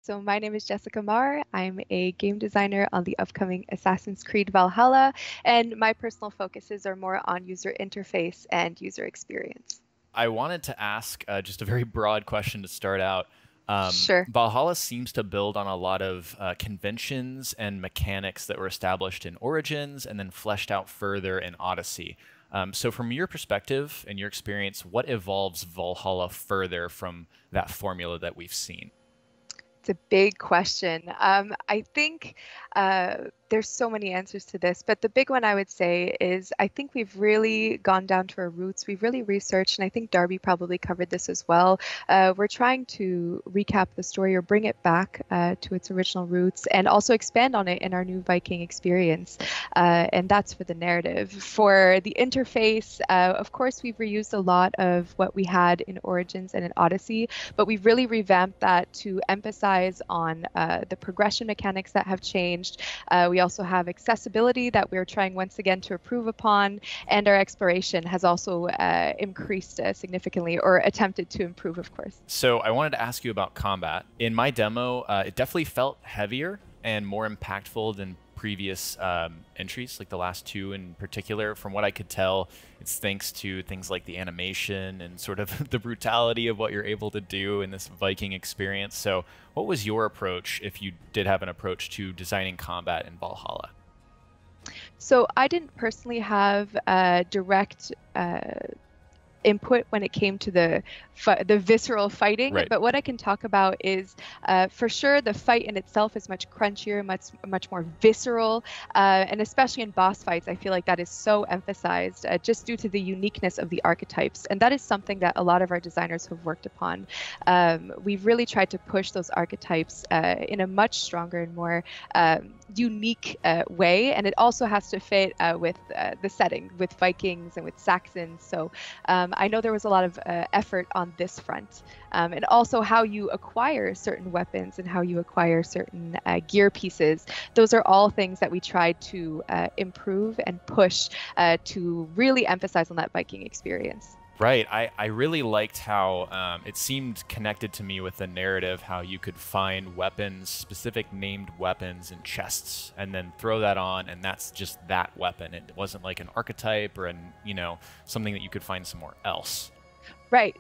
So my name is Jessica Maher. I'm a game designer on the upcoming Assassin's Creed Valhalla, and my personal focuses are more on user interface and user experience. I wanted to ask just a very broad question to start out. Sure. Valhalla seems to build on a lot of conventions and mechanics that were established in Origins and then fleshed out further in Odyssey. So from your perspective and your experience, what evolves Valhalla further from that formula that we've seen? It's a big question. I think there's so many answers to this, but the big one I would say is I think we've really gone down to our roots. We've really researched, and I think Darby probably covered this as well. We're trying to recap the story or bring it back to its original roots and also expand on it in our new Viking experience. And that's for the narrative. For the interface, of course, we've reused a lot of what we had in Origins and in Odyssey, but we've really revamped that to emphasize on the progression mechanics that have changed. We also have accessibility that we're trying once again to improve upon, and our exploration has also increased significantly, or attempted to improve, of course. So I wanted to ask you about combat. In my demo, it definitely felt heavier and more impactful than previous entries, like the last two in particular. From what I could tell, it's thanks to things like the animation and sort of the brutality of what you're able to do in this Viking experience. So what was your approach, if you did have an approach, to designing combat in Valhalla? So I didn't personally have direct input when it came to the visceral fighting, Right. but what I can talk about is for sure the fight in itself is much crunchier, much more visceral, and especially in boss fights I feel like that is so emphasized just due to the uniqueness of the archetypes, and that is something that a lot of our designers have worked upon. We've really tried to push those archetypes in a much stronger and more unique way, and it also has to fit with the setting, with Vikings and with Saxons. So I know there was a lot of effort on this front, and also how you acquire certain weapons and how you acquire certain gear pieces. Those are all things that we tried to improve and push to really emphasize on that Viking experience. Right. I really liked how it seemed connected to me with the narrative, how you could find weapons, specific named weapons in chests, and then throw that on, and that's just that weapon. It wasn't like an archetype or something that you could find somewhere else. Right.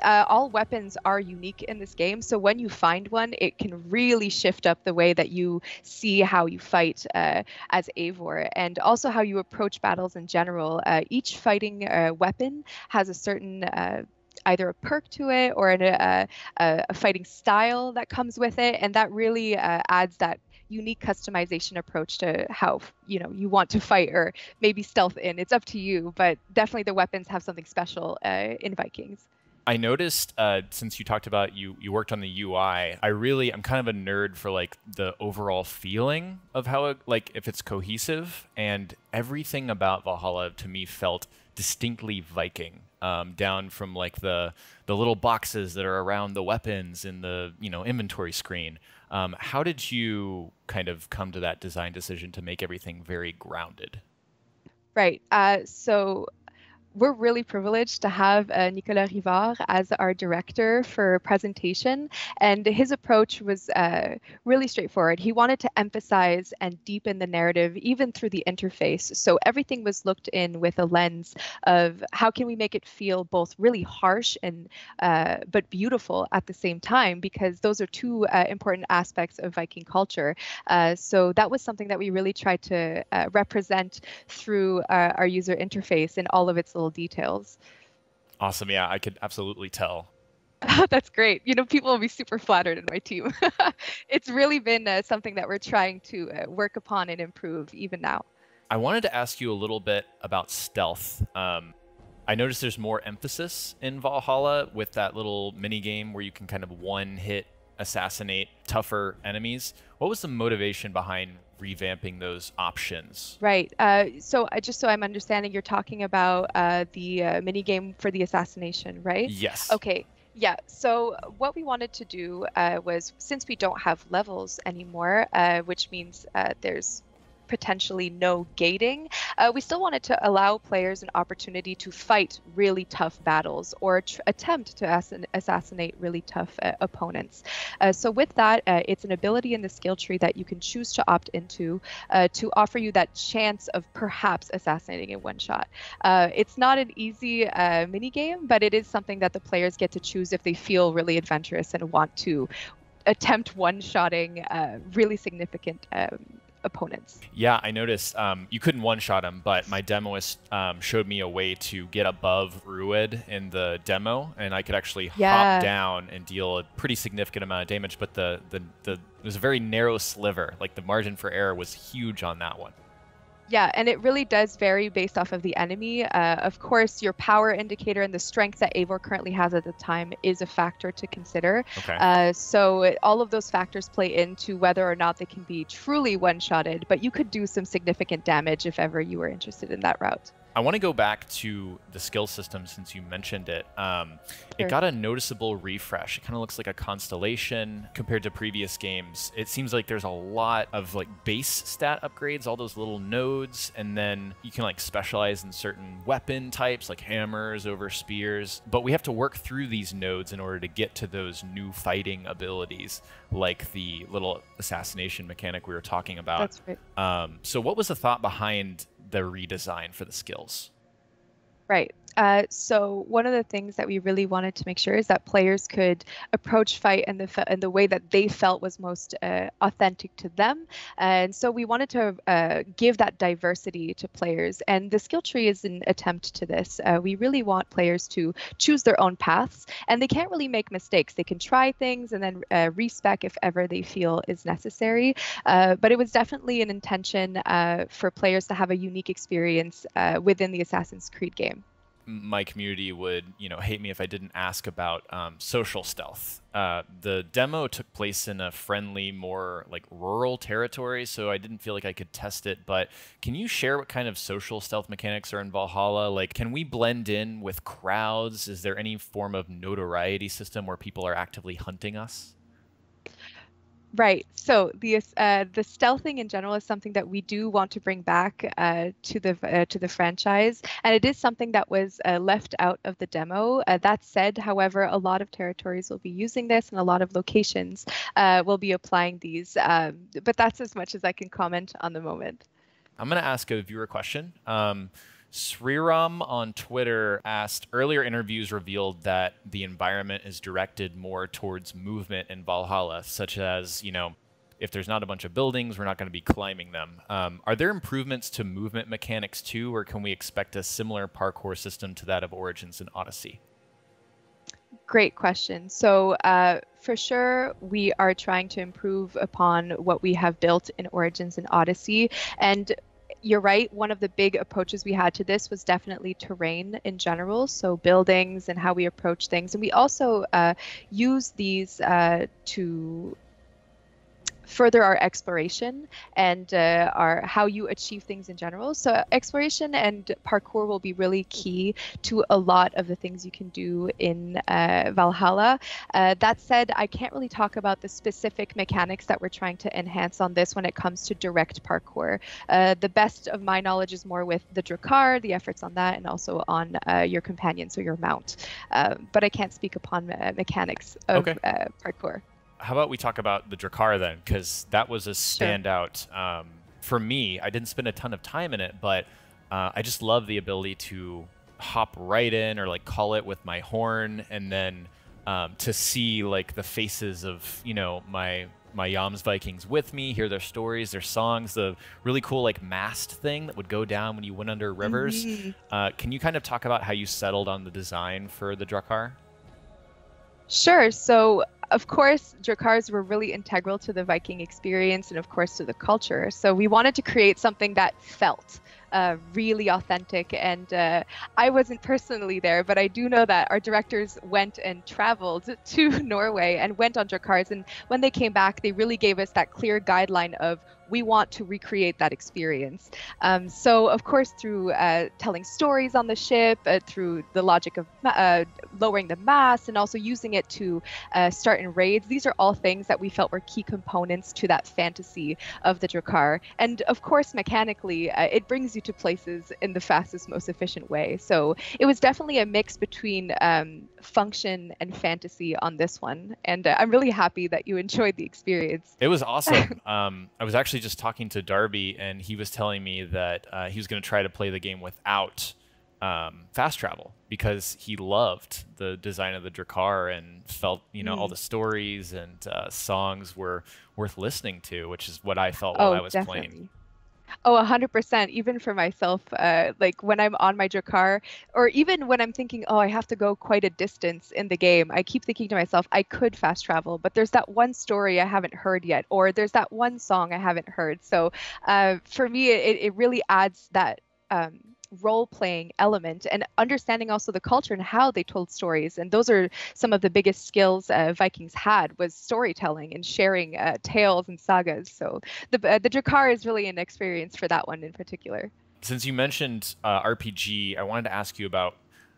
All weapons are unique in this game, so when you find one, it can really shift up the way that you see how you fight as Eivor, and also how you approach battles in general. Each fighting weapon has a certain either a perk to it or a fighting style that comes with it, and that really adds that unique customization approach to how you want to fight, or maybe stealth in. It's up to you, but definitely the weapons have something special in Vikings. I noticed since you talked about you worked on the UI, I'm kind of a nerd for like the overall feeling of how if it's cohesive, and everything about Valhalla to me felt distinctly Viking. Down from like the little boxes that are around the weapons in the inventory screen. How did you kind of come to that design decision to make everything very grounded? Right. So we're really privileged to have Nicolas Eivor as our director for presentation, and his approach was really straightforward. He wanted to emphasize and deepen the narrative even through the interface. So everything was looked in with a lens of how can we make it feel both really harsh and but beautiful at the same time, because those are two important aspects of Viking culture. So that was something that we really tried to represent through our user interface in all of its little details. Awesome. Yeah, I could absolutely tell. That's great. People will be super flattered in my team. It's really been something that we're trying to work upon and improve even now. I wanted to ask you a little bit about stealth. I noticed there's more emphasis in Valhalla with that little mini game where you can kind of one-hit assassinate tougher enemies. What was the motivation behind revamping those options? Right. So just so I'm understanding, you're talking about the mini game for the assassination, right? Yes. Okay. Yeah. So what we wanted to do was, since we don't have levels anymore, which means there's potentially no gating, we still wanted to allow players an opportunity to fight really tough battles or attempt to assassinate really tough opponents. So with that, it's an ability in the skill tree that you can choose to opt into to offer you that chance of perhaps assassinating in one shot. It's not an easy mini game, but it is something that the players get to choose if they feel really adventurous and want to attempt one-shotting really significant opponents. Yeah, I noticed you couldn't one-shot him, but my demoist showed me a way to get above Rued in the demo, and I could actually hop down and deal a pretty significant amount of damage, but it was a very narrow sliver. Like, the margin for error was huge on that one. Yeah, and it really does vary based off of the enemy. Of course, your power indicator and the strength that Eivor currently has at the time is a factor to consider. Okay. So all of those factors play into whether or not they can be truly one-shotted, but you could do some significant damage if ever you were interested in that route. I want to go back to the skill system since you mentioned it. It got a noticeable refresh. It kind of looks like a constellation compared to previous games. It seems like there's a lot of like base stat upgrades, all those little nodes, and then you can like specialize in certain weapon types like hammers over spears. But we have to work through these nodes in order to get to those new fighting abilities, like the little assassination mechanic we were talking about. That's right. So what was the thought behind the redesign for the skills? Right. So one of the things that we really wanted to make sure is that players could approach fight in the way that they felt was most authentic to them. And so we wanted to give that diversity to players. And the skill tree is an attempt to this. We really want players to choose their own paths, and they can't really make mistakes. They can try things and then respec if ever they feel is necessary. But it was definitely an intention for players to have a unique experience within the Assassin's Creed game. My community would, hate me if I didn't ask about social stealth. The demo took place in a friendly, more like rural territory, so I didn't feel like I could test it. But can you share what kind of social stealth mechanics are in Valhalla? Like, can we blend in with crowds? Is there any form of notoriety system where people are actively hunting us? Right. So the stealthing in general is something that we do want to bring back to the franchise, and it is something that was left out of the demo. That said, however, a lot of territories will be using this, and a lot of locations will be applying these. But that's as much as I can comment on the moment. I'm going to ask a viewer question. Sriram on Twitter asked, earlier interviews revealed that the environment is directed more towards movement in Valhalla, such as, if there's not a bunch of buildings, we're not going to be climbing them. Are there improvements to movement mechanics too, or can we expect a similar parkour system to that of Origins and Odyssey? Great question. So for sure, we are trying to improve upon what we have built in Origins and Odyssey. And you're right, one of the big approaches we had to this was definitely terrain in general, so buildings and how we approach things. And we also use these to further our exploration and how you achieve things in general. So exploration and parkour will be really key to a lot of the things you can do in Valhalla. That said, I can't really talk about the specific mechanics that we're trying to enhance on this when it comes to direct parkour. The best of my knowledge is more with the Drakkar, the efforts on that, and also on your companion, so your mount. But I can't speak upon mechanics of parkour. How about we talk about the Drakkar then, because that was a standout for me. I didn't spend a ton of time in it, but I just love the ability to hop right in or like call it with my horn, and then to see like the faces of my Yams Vikings with me, hear their stories, their songs, the really cool like mast thing that would go down when you went under rivers. Can you kind of talk about how you settled on the design for the Drakkar? Sure. So, of course, Drakkars were really integral to the Viking experience and, of course, to the culture. So we wanted to create something that felt really authentic. And I wasn't personally there, but I do know that our directors went and traveled to Norway and went on Drakars. And when they came back, they really gave us that clear guideline of, we want to recreate that experience. So, of course, through telling stories on the ship, through the logic of lowering the mast, and also using it to start in raids, these are all things that we felt were key components to that fantasy of the Drakar. And, of course, mechanically, it brings you to places in the fastest, most efficient way. So it was definitely a mix between function and fantasy on this one. And I'm really happy that you enjoyed the experience. It was awesome. I was actually just talking to Darby, and he was telling me that he was going to try to play the game without fast travel because he loved the design of the Drakar and felt, all the stories and songs were worth listening to, which is what I felt while I was playing. Oh, 100%. Even for myself, like when I'm on my Drakar, or even when I'm thinking, oh, I have to go quite a distance in the game, I keep thinking to myself, I could fast travel, but there's that one story I haven't heard yet, or there's that one song I haven't heard. So for me, it really adds that role-playing element and understanding also the culture and how they told stories. And those are some of the biggest skills Vikings had, was storytelling and sharing tales and sagas. So the Drakar is really an experience for that one in particular. Since you mentioned RPG, I wanted to ask you about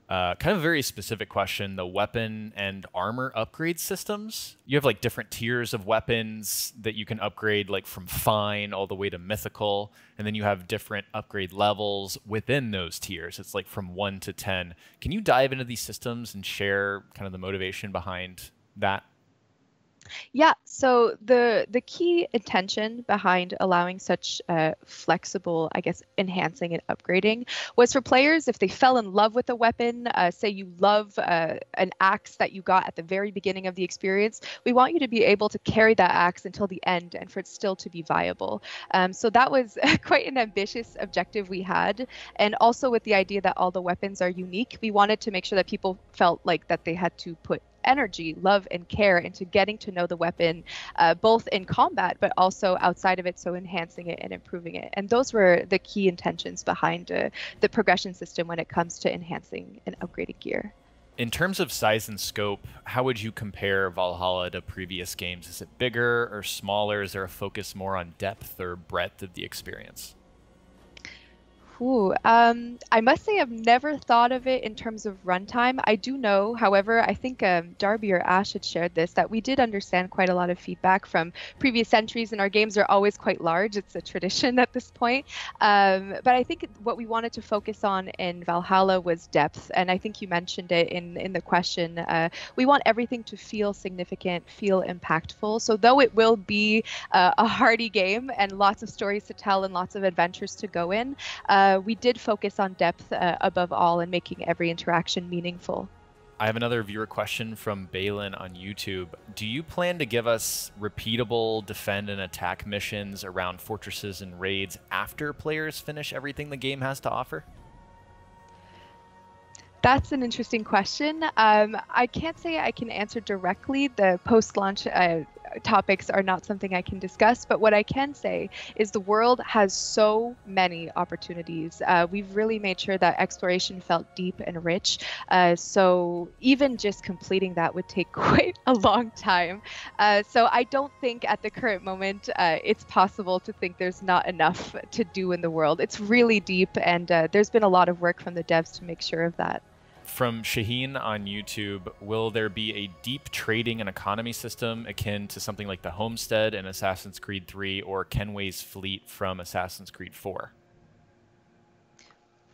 kind of a very specific question, the weapon and armor upgrade systems. You have like different tiers of weapons that you can upgrade, like from feign all the way to mythical, and then you have different upgrade levels within those tiers. It's like from 1 to 10. Can you dive into these systems and share kind of the motivation behind that? Yeah, so the key intention behind allowing such flexible, I guess, enhancing and upgrading was for players, if they fell in love with a weapon, say you love an axe that you got at the very beginning of the experience, we want you to be able to carry that axe until the end and for it still to be viable. So that was quite an ambitious objective we had. And also with the idea that all the weapons are unique, we wanted to make sure that people felt like that they had to put energy, love, and care into getting to know the weapon, both in combat, but also outside of it, so enhancing it and improving it. And those were the key intentions behind the progression system when it comes to enhancing and upgrading gear. In terms of size and scope, how would you compare Valhalla to previous games? Is it bigger or smaller? Is there a focus more on depth or breadth of the experience? Ooh, I must say I've never thought of it in terms of runtime. I do know, however, I think Darby or Ash had shared this, that we did understand quite a lot of feedback from previous entries, and our games are always quite large. It's a tradition at this point. But I think what we wanted to focus on in Valhalla was depth, and I think you mentioned it in the question. We want everything to feel significant, feel impactful. So though it will be a hearty game and lots of stories to tell and lots of adventures to go in, we did focus on depth above all and making every interaction meaningful. I have another viewer question from Balin on YouTube. Do you plan to give us repeatable defend and attack missions around fortresses and raids after players finish everything the game has to offer? That's an interesting question. I can't say I can answer directly. The post-launch topics are not something I can discuss, but what I can say is the world has so many opportunities. We've really made sure that exploration felt deep and rich. So even just completing that would take quite a long time. So I don't think at the current moment it's possible to think there's not enough to do in the world. It's really deep, and there's been a lot of work from the devs to make sure of that. From Shaheen on YouTube, will there be a deep trading and economy system akin to something like the Homestead in Assassin's Creed 3 or Kenway's Fleet from Assassin's Creed 4?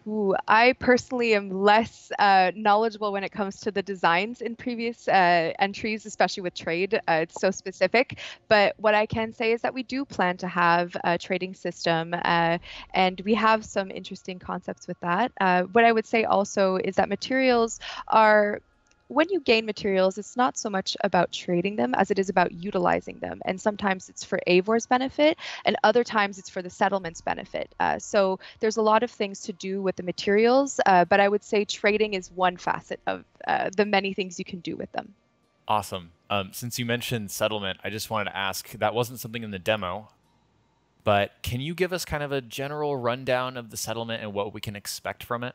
Ooh, I personally am less knowledgeable when it comes to the designs in previous entries, especially with trade. It's so specific. But what I can say is that we do plan to have a trading system, and we have some interesting concepts with that. What I would say also is that materials are, when you gain materials, it's not so much about trading them as it is about utilizing them. And sometimes it's for Eivor's benefit, and other times it's for the settlement's benefit. So there's a lot of things to do with the materials, but I would say trading is one facet of the many things you can do with them. Awesome. Since you mentioned settlement, I just wanted to ask, that wasn't something in the demo. but can you give us kind of a general rundown of the settlement and what we can expect from it?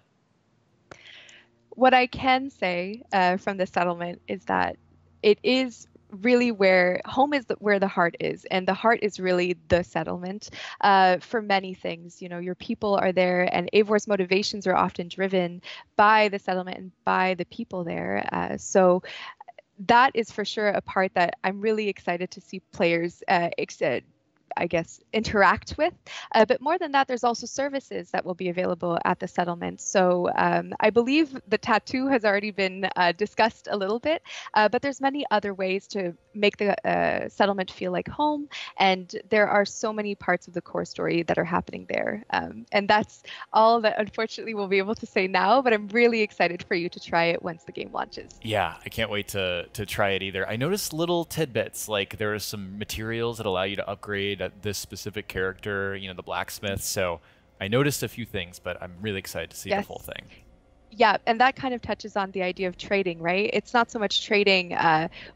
What I can say from the settlement is that it is really where home is, where the heart is, and the heart is really the settlement for many things. You know, your people are there, and Eivor's motivations are often driven by the settlement and by the people there. So that is for sure a part that I'm really excited to see players I guess, interact with. But more than that, there's also services that will be available at the settlement. So I believe the tattoo has already been discussed a little bit, but there's many other ways to make the settlement feel like home. And there are so many parts of the core story that are happening there. And that's all that unfortunately we'll be able to say now, but I'm really excited for you to try it once the game launches. Yeah, I can't wait to try it either. I noticed little tidbits, like there are some materials that allow you to upgrade this specific character, you know, the blacksmith. So I noticed a few things, but I'm really excited to see the full thing. Yeah, and that kind of touches on the idea of trading, right? It's not so much trading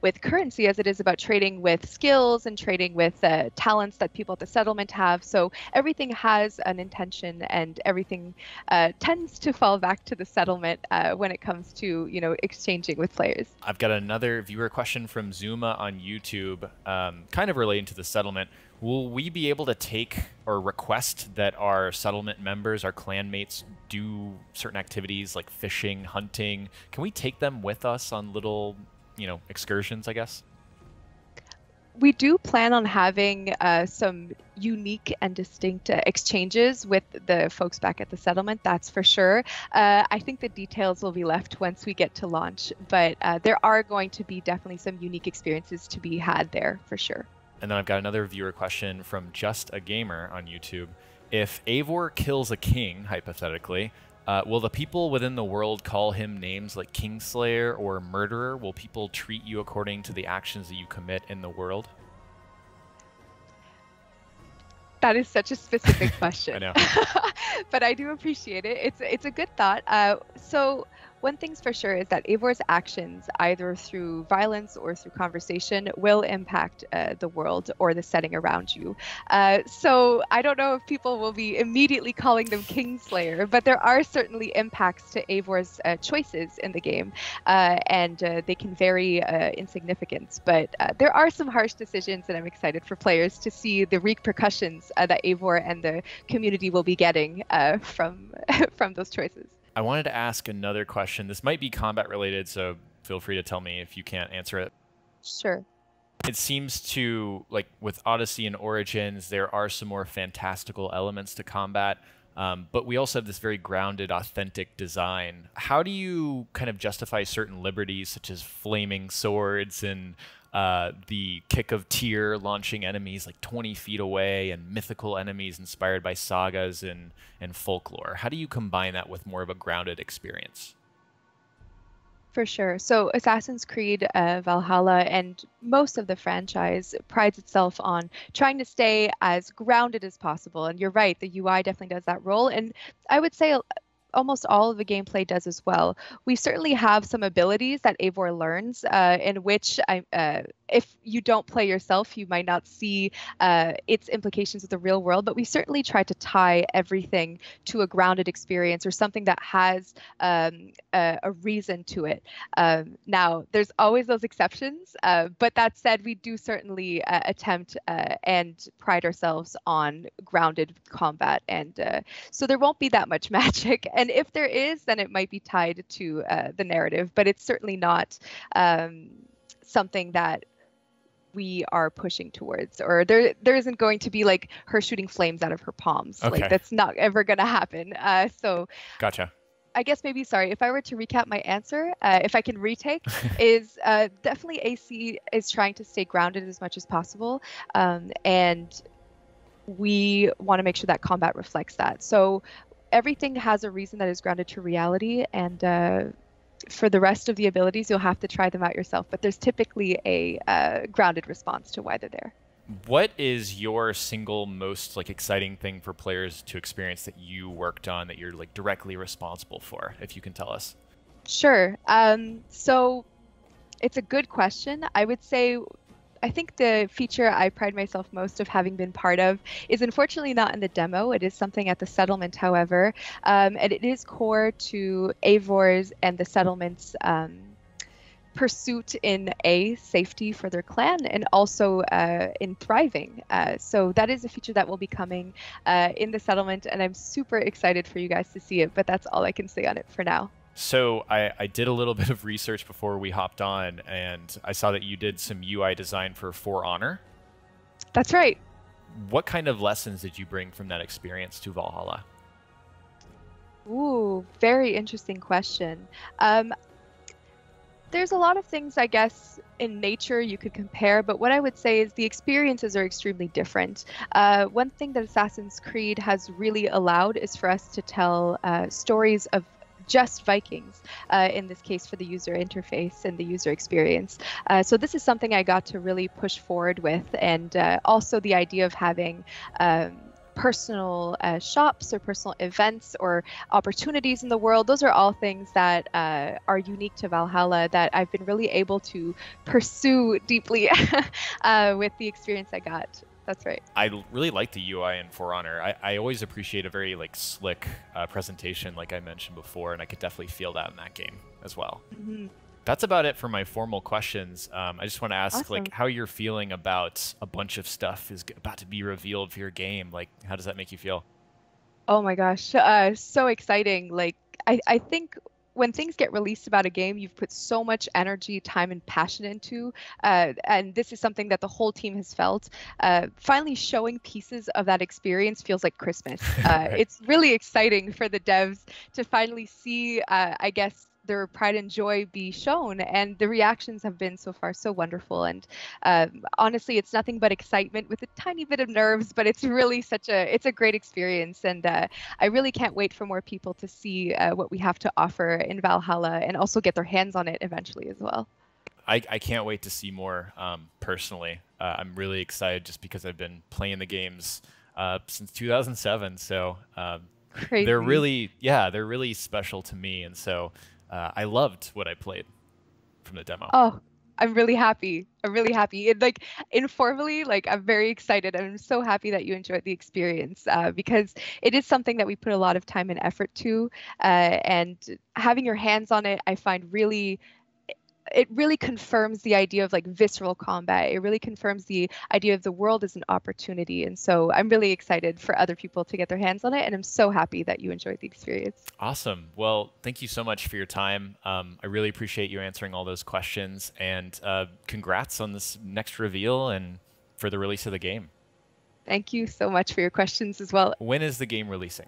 with currency as it is about trading with skills and trading with talents that people at the settlement have. So everything has an intention, and everything tends to fall back to the settlement when it comes to, you know, exchanging with players. I've got another viewer question from Zuma on YouTube, kind of relating to the settlement. Will we be able to take or request that our settlement members, our clanmates, do certain activities like fishing, hunting? Can we take them with us on little, you know, excursions, I guess? We do plan on having some unique and distinct exchanges with the folks back at the settlement, that's for sure. I think the details will be left once we get to launch, but there are going to be definitely some unique experiences to be had there, for sure. And then I've got another viewer question from Just a Gamer on YouTube. If Eivor kills a king, hypothetically, will the people within the world call him names like Kingslayer or Murderer? Will people treat you according to the actions that you commit in the world? That is such a specific question. I know. But I do appreciate it. It's a good thought. So one thing's for sure is that Eivor's actions, either through violence or through conversation, will impact the world or the setting around you. So I don't know if people will be immediately calling them Kingslayer, but there are certainly impacts to Eivor's choices in the game, and they can vary in significance. But there are some harsh decisions, and I'm excited for players to see the repercussions that Eivor and the community will be getting from those choices. I wanted to ask another question. This might be combat related, so feel free to tell me if you can't answer it. Sure. It seems to, like with Odyssey and Origins, there are some more fantastical elements to combat, but we also have this very grounded, authentic design. How do you kind of justify certain liberties, such as flaming swords and the kick of Tyr launching enemies like 20 feet away, and mythical enemies inspired by sagas and folklore? How do you combine that with more of a grounded experience? For sure. So Assassin's Creed Valhalla and most of the franchise prides itself on trying to stay as grounded as possible. And you're right, the UI definitely does that role. And I would say almost all of the gameplay does as well. We certainly have some abilities that Eivor learns, in which if you don't play yourself, you might not see its implications with the real world, but we certainly try to tie everything to a grounded experience or something that has a reason to it. Now, there's always those exceptions, but that said, we do certainly attempt and pride ourselves on grounded combat, and so there won't be that much magic. And if there is, then it might be tied to the narrative, but it's certainly not something that we are pushing towards, or there isn't going to be like her shooting flames out of her palms. Okay. Like that's not ever going to happen. So Gotcha. I guess maybe, sorry, if I were to recap my answer, if I can retake, is definitely AC is trying to stay grounded as much as possible, and we want to make sure that combat reflects that. So everything has a reason that is grounded to reality, and for the rest of the abilities, you'll have to try them out yourself, but there's typically a grounded response to why they're there. What is your single most exciting thing for players to experience that you worked on that you're directly responsible for, if you can tell us? Sure. So it's a good question. I would say I think the feature I pride myself most of having been part of is unfortunately not in the demo. It is something at the settlement, however, and it is core to Eivor's and the settlement's pursuit in safety for their clan and also in thriving. So that is a feature that will be coming in the settlement, and I'm super excited for you guys to see it, but that's all I can say on it for now. So I did a little bit of research before we hopped on, and I saw that you did some UI design for Honor. That's right. What kind of lessons did you bring from that experience to Valhalla? Ooh, very interesting question. There's a lot of things, I guess, in nature you could compare, but what I would say is the experiences are extremely different. One thing that Assassin's Creed has really allowed is for us to tell stories of just Vikings, in this case for the user interface and the user experience. So this is something I got to really push forward with, and also the idea of having personal shops or personal events or opportunities in the world. Those are all things that are unique to Valhalla that I've been really able to pursue deeply with the experience I got. That's right. I really like the UI in For Honor. I always appreciate a very slick presentation, like I mentioned before, and I could definitely feel that in that game as well. Mm-hmm. That's about it for my formal questions. I just want to ask, Awesome. how you're feeling about a bunch of stuff is about to be revealed for your game. How does that make you feel? Oh my gosh, so exciting. I think when things get released about a game, you've put so much energy, time, and passion into, and this is something that the whole team has felt. Finally showing pieces of that experience feels like Christmas. Right. It's really exciting for the devs to finally see, I guess, their pride and joy be shown, and the reactions have been so far so wonderful. And honestly, it's nothing but excitement with a tiny bit of nerves, but it's really it's a great experience, and I really can't wait for more people to see what we have to offer in Valhalla and also get their hands on it eventually as well. I can't wait to see more. Personally, I'm really excited just because I've been playing the games since 2007, so Crazy. they're really special to me, and so I loved what I played from the demo. Oh, I'm really happy. I'm really happy. Informally, I'm very excited. I'm so happy that you enjoyed the experience, because it is something that we put a lot of time and effort to, and having your hands on it, I find it really confirms the idea of visceral combat. It really confirms the idea of the world as an opportunity. And so I'm really excited for other people to get their hands on it. And I'm so happy that you enjoyed the experience. Awesome. Well, thank you so much for your time. I really appreciate you answering all those questions, and congrats on this next reveal and for the release of the game. Thank you so much for your questions as well. When is the game releasing?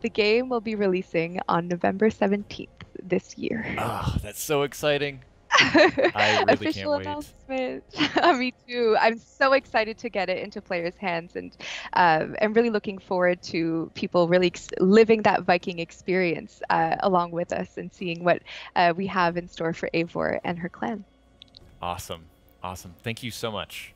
The game will be releasing on November 17th this year. Oh, that's so exciting. I really Official can't announcement. Me too. I'm so excited to get it into players' hands, and I'm really looking forward to people really living that Viking experience along with us and seeing what we have in store for Eivor and her clan. Awesome. Awesome. Thank you so much.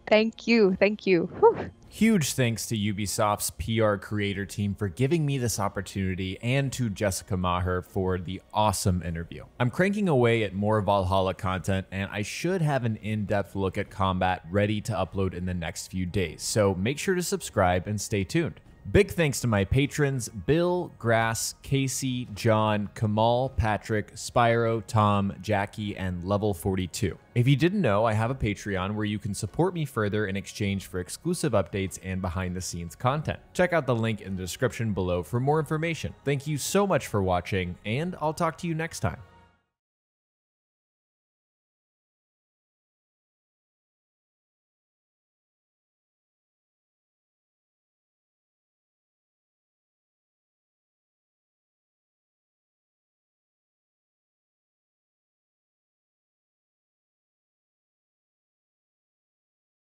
Thank you. Thank you. Whew. Huge thanks to Ubisoft's PR creator team for giving me this opportunity, and to Jessica Maher for the awesome interview. I'm cranking away at more Valhalla content, and I should have an in-depth look at combat ready to upload in the next few days, so make sure to subscribe and stay tuned. Big thanks to my patrons Bill, Grass, Casey, John, Kamal, Patrick, Spyro, Tom, Jackie, and Level 42. If you didn't know, I have a Patreon where you can support me further in exchange for exclusive updates and behind-the-scenes content. Check out the link in the description below for more information. Thank you so much for watching, and I'll talk to you next time.